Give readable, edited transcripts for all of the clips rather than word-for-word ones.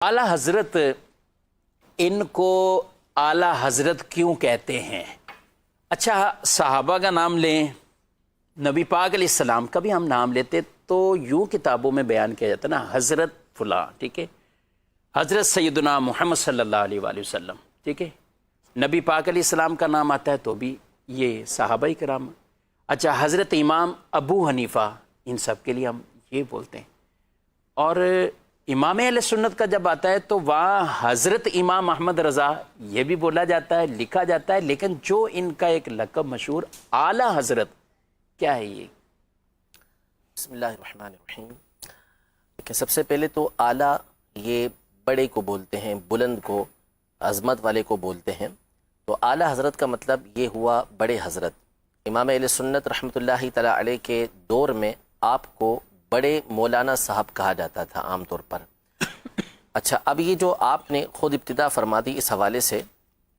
आला हजरत, इनको आला हजरत क्यों कहते हैं? अच्छा, सहाबा का नाम लें, नबी पाक अलैहिस्सलाम का भी हम नाम लेते तो यूँ किताबों में बयान किया जाता ना, हज़रत फुला, ठीक है, हज़रत सैयदना मुहम्मद सल्लल्लाहु अलैहि वसल्लम, ठीक है। नबी पाक अलैहिस्सलाम का नाम आता है तो भी ये सहाबाई कराम। अच्छा, हज़रत इमाम अबू हनीफ़ा, इन सब के लिए हम ये बोलते हैं। और इमाम अहले सुन्नत का जब आता है तो वहाँ हज़रत इमाम अहमद रज़ा ये भी बोला जाता है, लिखा जाता है, लेकिन जो इनका एक लक़ब मशहूर आला हज़रत, क्या है ये? बिस्मिल्लाहिर्रहमानिर्रहीम। देखिए, सबसे पहले तो आला ये बड़े को बोलते हैं, बुलंद को, अज़मत वाले को बोलते हैं। तो आला हज़रत का मतलब ये हुआ बड़े हज़रत। इमाम अहले सुन्नत रहमतुल्लाहि तआला अलैह के दौर में आपको बड़े मौलाना साहब कहा जाता था आम तौर पर। अच्छा, अब ये जो आपने ख़ुद इब्तिदा फरमा दी इस हवाले से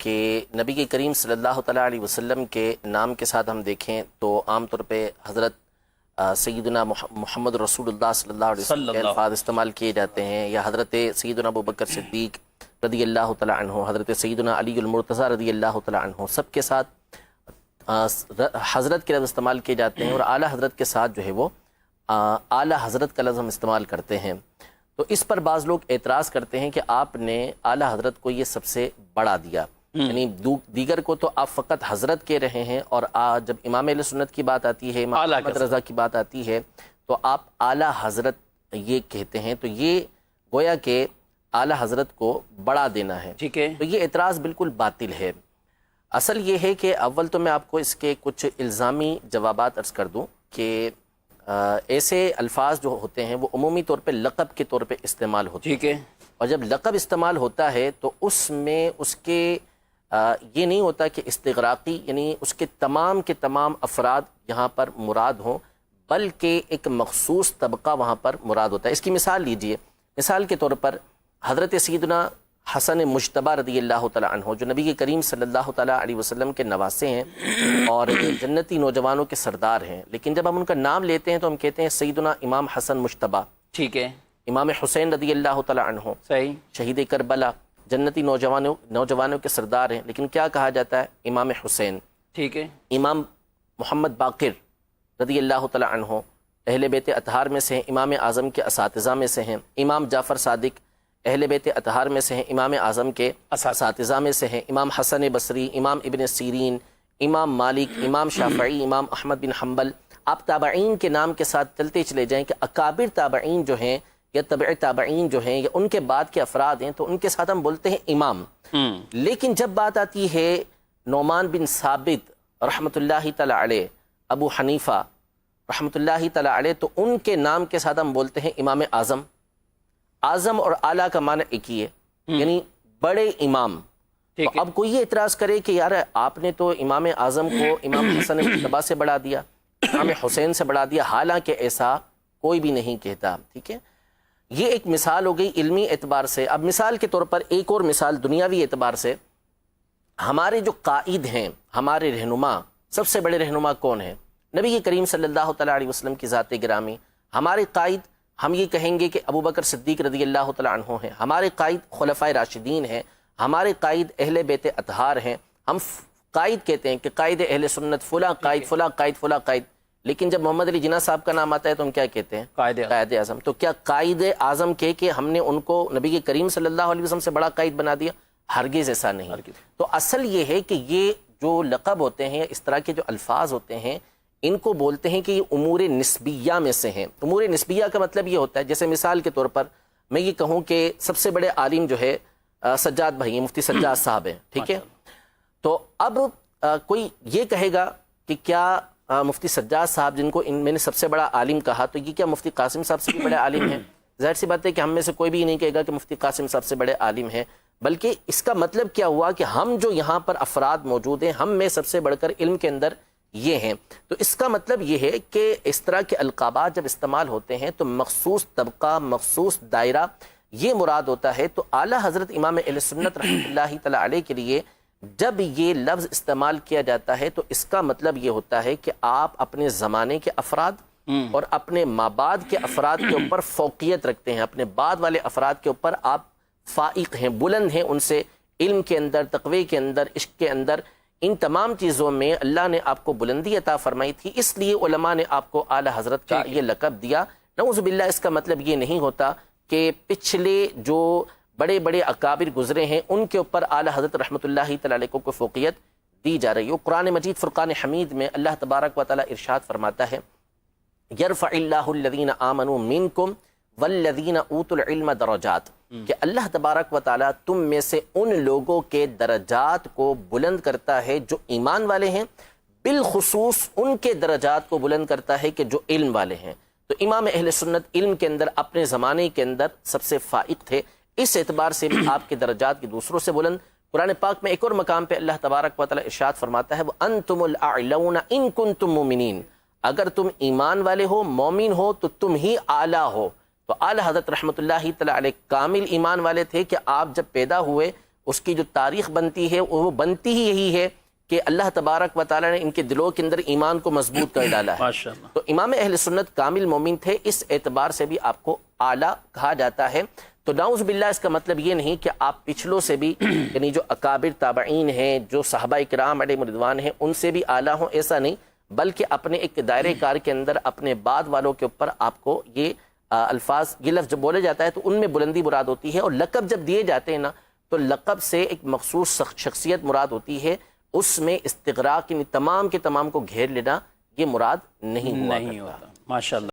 कि नबी के करीम सल्लल्लाहु तआला अलैहि वसल्लम के नाम के साथ हम देखें तो आम तौर पे हज़रत सैयदना मोहम्मद रसूलुल्लाह सल्लल्लाहु अलैहि वसल्लम के अल्फाज इस्तेमाल किए जाते हैं, या हज़रत सैयदना अबू बकर सिद्दीक़ रदी अल्लाह तआला अन्हु, हज़रत सैयदना अली अल मुर्तज़ा रदी अल्लाह तआला अन्हु, सबके साथ हज़रत के लफ्ज़ इस्तेमाल किए जाते हैं। और आला हज़रत के साथ जो है वो आला हज़रत का लफ्ज़ हम इस्तेमाल करते हैं। तो इस पर बाज़ लोग एतराज़ करते हैं कि आपने आला हज़रत को ये सबसे बड़ा दिया, यानी दीगर को तो आप फ़कत हज़रत कह रहे हैं, और जब इमाम अहले सुन्नत की बात आती है, इमाम अहमद रज़ा की बात आती है, तो आप आला हज़रत ये कहते हैं। तो ये गोया के आला हज़रत को बड़ा देना है, ठीक है। तो ये एतराज़ बिल्कुल बातिल है। असल ये है कि अव्वल तो मैं आपको इसके कुछ इल्ज़ामी जवाबात अर्ज़ कर दूँ कि ऐसे अल्फाज जो होते हैं वो उमूमी तौर पे लक़ब के तौर पे इस्तेमाल होते हैं, ठीक है। और जब लक़ब इस्तेमाल होता है तो उसमें उसके ये नहीं होता कि इस्तिग़राक़ी, यानी उसके तमाम के तमाम अफराद यहाँ पर मुराद हों, बल्कि एक मख़सूस तबका वहाँ पर मुराद होता है। इसकी मिसाल लीजिए, मिसाल के तौर पर हज़रत सैयदना हसन मुज्तबा रदी अल्लाह तआला अन्हु, जो नबी के करीम सल्लल्लाहु तआला अलैहि वसल्लम के नवासे हैं और जन्नती नौजवानों के सरदार हैं, लेकिन जब हम उनका नाम लेते हैं तो हम कहते हैं सैयदना इमाम हसन मुज्तबा, ठीक है। इमाम हुसैन रदी अल्लाह तआला अन्हु, सही, शहीद करबला, जन्नती नौजवानों के सरदार हैं, लेकिन क्या कहा जाता है? इमाम हुसैन, ठीक है। इमाम मोहम्मद बाक़िर रदी अल्लाह तआला अन्हु अहले बैत अतहार में से हैं, इमाम आज़म के असातिज़ा में से हैं। इमाम जाफ़र सादिक अहले बैत अतहार में से हैं, इमाम आज़म के असातिज़ा में से हैं। इमाम हसन बसरी, इमाम इब्न सीरीन, इमाम मालिक, इमाम शाफ़ई, इमाम अहमद बिन हम्बल। आप ताबईन के नाम के साथ चलते चले जाएँ कि अकाबिर ताबईन जो हैं या तबअ ताबईन जो हैं या उनके बाद के अफराद हैं, तो उनके साथ हम बोलते हैं इमाम। लेकिन जब बात आती है नौमान बिन साबित रहमतुल्लाहि तआला अलैह, अबू हनीफ़ा रहमतुल्लाहि तआला अलैह, तो उनके नाम के साथ हम बोलते हैं इमाम आज़म। आज़म और आला का माना एक ही है, यानी बड़े इमाम। तो अब कोई ये इतराज़ करे कि यार आपने तो इमाम आज़म को इमाम हसन मुज्तबा से बढ़ा दिया, इमाम हुसैन से बढ़ा दिया, हालांकि ऐसा कोई भी नहीं कहता, ठीक है। ये एक मिसाल हो गई इल्मी एतबार से। अब मिसाल के तौर पर एक और मिसाल दुनियावी एतबार से, हमारे जो कायद हैं, हमारे रहनुमा, सबसे बड़े रहनुमा कौन है? नबी के करीम सल्लल्लाहु तआला अलैहि वसल्लम की ज़ात गिरामी। हमारे कायद हम ये कहेंगे कि अबू बकर सिद्दीक़ रदी अल्लाह तआला अन्हु हैं। हमारे कायद खुलफ़ाए राशिदीन हैं। हमारे कायद अहले बैत अतहार हैं। हम कायद कहते हैं कि कायद अहले सुन्नत फ़ुला कायद, फ़ुला कायद, फ़ुला कायद। लेकिन जब मोहम्मद अली जिन्ना साहब का नाम आता है तो हम क्या कहते हैं? कायद आज़म। तो क्या कायद आज़म कह के हमने उनको नबी के करीम सल्लल्लाहु अलैहि वसल्लम से बड़ा कायद बना दिया? हरगिज़ ऐसा नहीं। तो असल ये है कि ये जो लक़ब होते हैं, इस तरह के जो अल्फाज होते हैं, इनको बोलते हैं कि ये उमूर निस्बिया में से हैं। उमूर निस्बिया का मतलब ये होता है, जैसे मिसाल के तौर पर मैं ये कहूँ कि सबसे बड़े आलिम जो है सज्जाद भाई हैं, मुफ्ती सज्जाद साहब हैं, ठीक है। तो अब कोई ये कहेगा कि क्या मुफ्ती सज्जाद साहब, जिनको मैंने सबसे बड़ा आलिम कहा, तो ये क्या मुफ्ती कासिम साहब से भी बड़े आलिम हैं? ज़ाहिर सी बात है कि हम में से कोई भी नहीं कहेगा कि मुफ्ती कासिम साहब से बड़े आलिम हैं। बल्कि इसका मतलब क्या हुआ कि हम जो यहाँ पर अफराद मौजूद हैं, हम में सबसे बढ़कर इल्म के अंदर ये हैं। तो इसका मतलब ये है कि इस तरह के अलकाबात जब इस्तेमाल होते हैं तो मखसूस तबका, मखसूस दायरा ये मुराद होता है। तो आला हज़रत इमाम अहले सुन्नत रहमतुल्लाहि तआला अलैह के लिए जब ये लफ्ज़ इस्तेमाल किया जाता है तो इसका मतलब ये होता है कि आप अपने ज़माने के अफराद और अपने माबाद के अफराद के ऊपर फ़ौक़ियत रखते हैं, अपने बाद वाले अफराद के ऊपर आप فائق ہیں، بلند ہیں ان سے، علم کے اندر، تقوی کے اندر، عشق کے اندر، ان تمام چیزوں میں اللہ نے آپ کو بلندی عطا فرمائی تھی، اس لیے علماء نے آپ کو اعلیٰ حضرت کا یہ لقب دیا۔ نعوذ باللہ اس کا مطلب یہ نہیں ہوتا کہ پچھلے جو بڑے بڑے اکابر گزرے ہیں ان کے اوپر اعلیٰ حضرت رحمۃ اللہ تعالی علیہ کو فوقیت دی جا رہی ہے۔ قرآن مجید فرقان حمید میں اللہ تبارک و تعالی ارشاد فرماتا ہے، یرفع اللہ الذین آمنوا منکم والذین اوتوا العلم درجات، کہ اللہ تبارک و تعالی تم میں سے ان لوگوں کے درجات کو بلند کرتا ہے جو ایمان والے ہیں، بالخصوص ان کے درجات کو بلند کرتا ہے کہ جو علم والے ہیں۔ تو امام اہل سنت علم کے اندر اپنے زمانے کے اندر سب سے فائق تھے، اس اعتبار سے بھی آپ کے درجات کی دوسروں سے بلند۔ قرآن پاک میں ایک اور مقام پہ اللہ تبارک و تعالی ارشاد فرماتا ہے، وَأَنْتُمُ الْأَعْلَوْنَ إِن كُنْتُم مُؤْمِنِينَ، اگر تم ایمان والے ہو، مومن ہو تو تم ہی اعلیٰ ہو۔ تو اعلیٰ حضرت رحمۃ اللہ تعالی علیہ کامل ایمان والے تھے کہ آپ جب پیدا ہوئے اس کی جو تاریخ بنتی ہے وہ بنتی ہی یہی ہے کہ اللہ تبارک و تعالی نے ان کے دلوں کے اندر ایمان کو مضبوط کر ڈالا ہے۔ ماشاءاللہ۔ تو امام اہل سنت کامل مومن تھے، اس اعتبار سے بھی آپ کو اعلیٰ کہا جاتا ہے۔ تو نعوذ باللہ اس کا مطلب یہ نہیں کہ آپ پچھلوں سے بھی یعنی جو اکابر تابعین ہیں، جو صحابہ کرام علیہم رضوان ہیں، ان سے بھی اعلیٰ ہوں، ایسا نہیں، بلکہ اپنے ایک دائرے کار کے اندر اپنے بعد والوں کے اوپر آپ کو یہ الفاظ، یہ لفظ جب بولے جاتا ہے تو ان میں بلندی مراد ہوتی ہے، اور لقب جب دیے جاتے ہیں نا تو لقب سے ایک مخصوص شخصیت مراد ہوتی ہے، اس میں استغراق یعنی تمام کے تمام کو گھیر لینا یہ مراد نہیں ہوا نہیں ہوتا۔ ماشاءاللہ۔